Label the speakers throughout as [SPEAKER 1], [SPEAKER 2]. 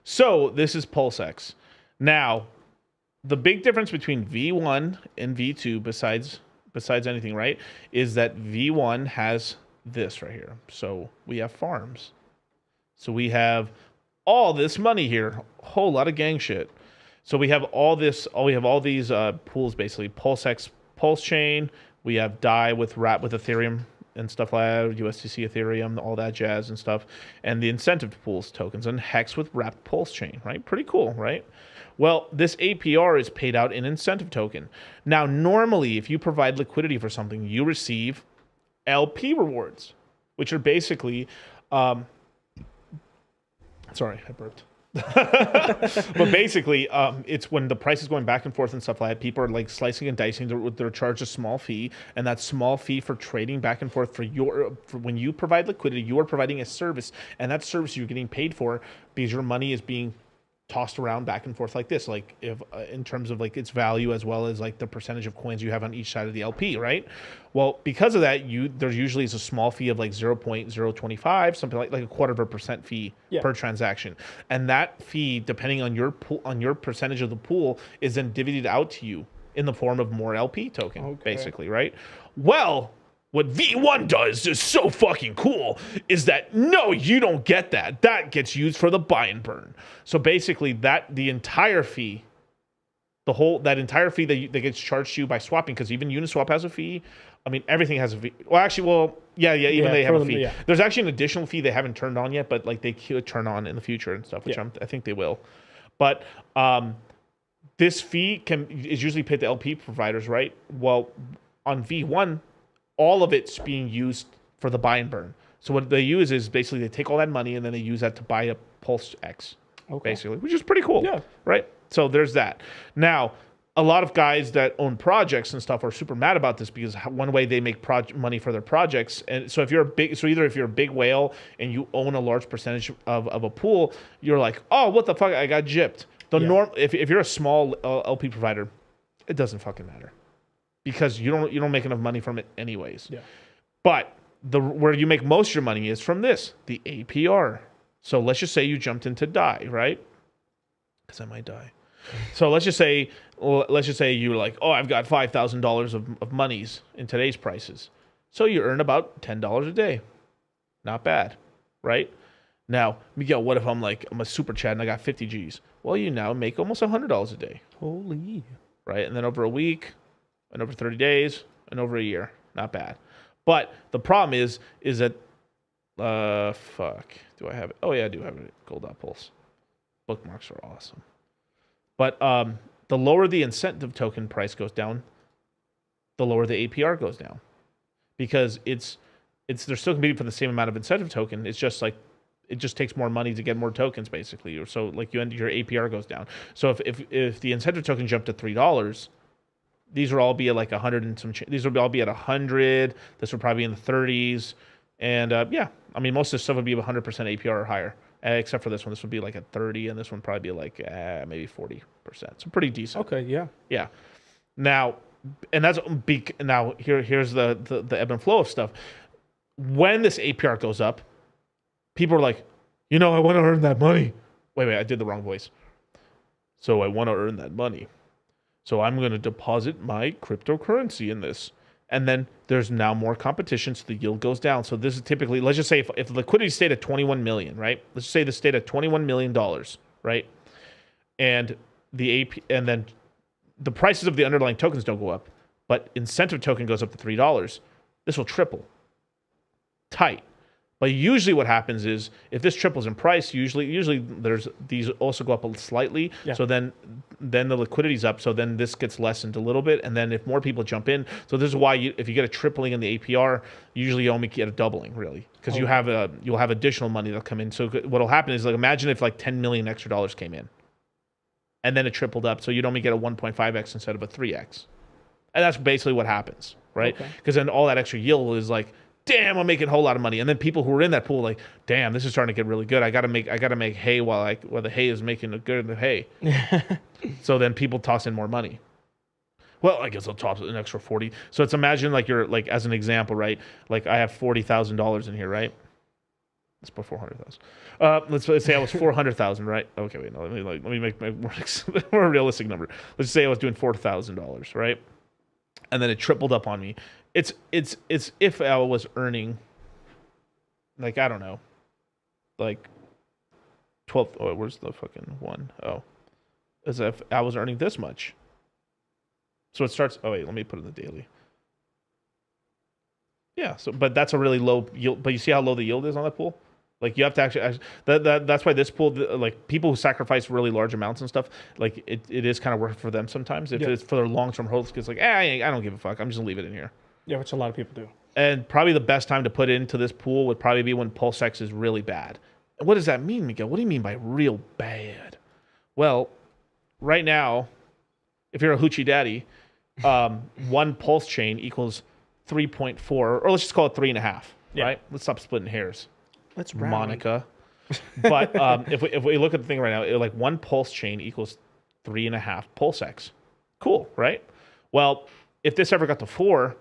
[SPEAKER 1] So this is PulseX. Now, the big difference between V1 and V2, besides anything, right, is that V1 has this right here. So we have farms. So we have all this money here, a whole lot of gang shit. So we have all this. We have all these pools basically. PulseX, Pulse Chain. We have DAI with Ethereum and stuff like that, USDC, Ethereum, all that jazz and stuff, and the incentive pools tokens, and Hex with wrapped Pulse Chain, right? Pretty cool, right? Well, this APR is paid out in incentive token. Now, normally, if you provide liquidity for something, you receive LP rewards, which are basically, sorry, I burped. But basically, it's when the price is going back and forth and stuff like that, people are like slicing and dicing. They're charged a small fee, and that small fee for trading back and forth for when you provide liquidity, you are providing a service, and that service you're getting paid for because your money is being tossed around back and forth like this, like if in terms of like its value as well as like the percentage of coins you have on each side of the LP, right? Well, because of that, there usually is a small fee of like 0.025, something like a 0.25% fee per transaction, and that fee, depending on your pool, on your percentage of the pool, is then divvied out to you in the form of more LP token, basically, right? Well, what V1 does is so fucking cool is that, no, you don't get that. That gets used for the buy and burn. So basically the entire fee, that entire fee that gets charged to you by swapping, because even Uniswap has a fee. I mean, everything has a fee. Well, actually, even they have a fee. There's actually an additional fee they haven't turned on yet, but like they could turn on in the future and stuff, which I think they will. But this fee is usually paid to LP providers, right? Well, on V1, all of it's being used for the buy and burn. So what they use is basically they take all that money and then they use that to buy a PulseX, basically, which is pretty cool, right? So there's that. Now, a lot of guys that own projects and stuff are super mad about this because one way they make money for their projects, and so if you're either if you're a big whale and you own a large percentage of a pool, you're like, oh, what the fuck, I got gypped. If you're a small LP provider, it doesn't fucking matter, because you don't make enough money from it anyways. But where you make most of your money is from the APR. So let's just say you jumped into DAI, right? Because I might die. So let's just say you're like, oh, I've got $5,000 of monies in today's prices. So you earn about $10 a day. Not bad, right? Now, Miguel, what if I'm a super chat and I got 50 G's? Well, you now make almost $100 a day.
[SPEAKER 2] Holy.
[SPEAKER 1] Right? And then over a week, and over 30 days, and over a year. Not bad. But the problem is that, fuck. Do I have it? Oh, yeah, I do have it. Gold.pulse. Bookmarks are awesome. But the lower the incentive token price goes down, the lower the APR goes down. Because they're still competing for the same amount of incentive token. It's just like, it just takes more money to get more tokens, basically. So like your APR goes down. So if the incentive token jumped to $3, these will all be at like 100 and some. These will all be at 100. This will probably be in the 30s, and I mean most of this stuff would be 100% APR or higher, except for this one. This would be like at 30, and this one probably be like maybe 40%. So pretty decent.
[SPEAKER 2] Okay,
[SPEAKER 1] yeah. Now, and that's big. Now here's the ebb and flow of stuff. When this APR goes up, people are like, I want to earn that money. Wait, I did the wrong voice. So I want to earn that money. So I'm going to deposit my cryptocurrency in this. And then there's now more competition, so the yield goes down. So this is typically, let's just say if the liquidity stayed at 21 million, right? Let's just say the stayed at $21 million, right? And then the prices of the underlying tokens don't go up, but incentive token goes up to $3. This will triple. Tight. But usually what happens is if this triples in price, usually there's these also go up slightly. So then the liquidity's up. So then this gets lessened a little bit. And then if more people jump in, so this is why if you get a tripling in the APR, usually you only get a doubling really, because you'll have additional money that'll come in. So what'll happen is imagine if 10 million extra dollars came in, and then it tripled up. So you'd only get a 1.5x instead of a 3x, and that's basically what happens, right? Because then all that extra yield is like, damn, I'm making a whole lot of money. And then people who are in that pool damn, this is starting to get really good. I gotta make hay while the hay is making the good hay. So then people toss in more money. Well, I guess I'll toss an extra 40. So it's imagine you're as an example, right? Like I have $40,000 in here, right? Let's put 400,000. Let's say I was 400,000, right? Okay, wait, no, let me make my more realistic number. Let's say I was doing $4,000, right? And then it tripled up on me. It's if I was earning, like, I don't know, like 12. Oh, where's the fucking one? Oh, as if I was earning this much. So it starts. Oh wait, let me put it in the daily. Yeah. So, but that's a really low yield. But you see how low the yield is on that pool. Like you have to actually. That's why this pool, like people who sacrifice really large amounts and stuff, like it is kind of worth it for them sometimes. If it's for their long term holds, because like, I don't give a fuck. I'm just gonna leave it in here.
[SPEAKER 2] Yeah, which a lot of people do.
[SPEAKER 1] And probably the best time to put into this pool would probably be when PULSEX is really bad. And what does that mean, Miguel? What do you mean by real bad? Well, right now, if you're a hoochie daddy, one pulse chain equals 3.4, or let's just call it 3.5, right? Let's stop splitting hairs.
[SPEAKER 2] Let's round.
[SPEAKER 1] Monica. But if we look at the thing right now, like one pulse chain equals 3.5 PULSEX. Cool, right? Well, if this ever got to 4,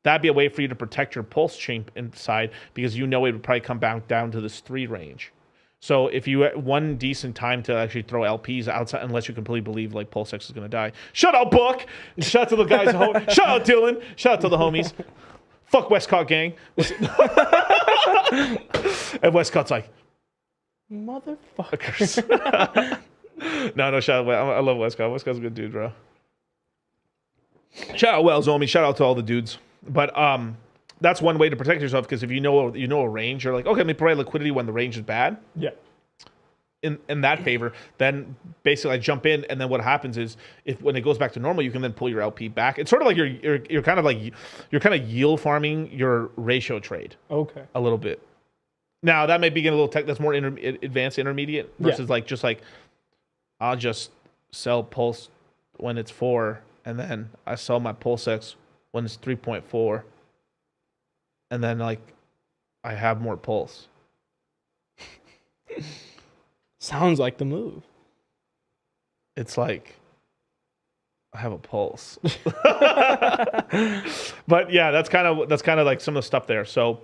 [SPEAKER 1] that'd be a way for you to protect your pulse chain inside, because you know it would probably come back down to this 3 range. So if you one decent time to actually throw LPs outside, unless you completely believe like PULSEX is going to die. Shout out Book. Shout out to the guys. Shout out Dylan. Shout out to the homies. Fuck Westcott gang. And Westcott's like,
[SPEAKER 2] motherfuckers.
[SPEAKER 1] No, shout out. I love Westcott. Westcott's a good dude, bro. Shout out Wells, homie. Shout out to all the dudes. But that's one way to protect yourself, because if you know a range, you're like, okay, let me provide liquidity when the range is bad.
[SPEAKER 2] Yeah.
[SPEAKER 1] In that favor, then basically I jump in, and then what happens is when it goes back to normal, you can then pull your LP back. It's sort of like you're kind of yield farming your ratio trade.
[SPEAKER 2] Okay.
[SPEAKER 1] A little bit. Now that may be getting a little tech. That's more advanced intermediate versus like I'll just sell Pulse when it's 4, and then I sell my PULSEX when it's 3.4, and then like I have more pulse.
[SPEAKER 2] Sounds like the move.
[SPEAKER 1] It's like I have a pulse. But yeah, that's kind of like some of the stuff there. So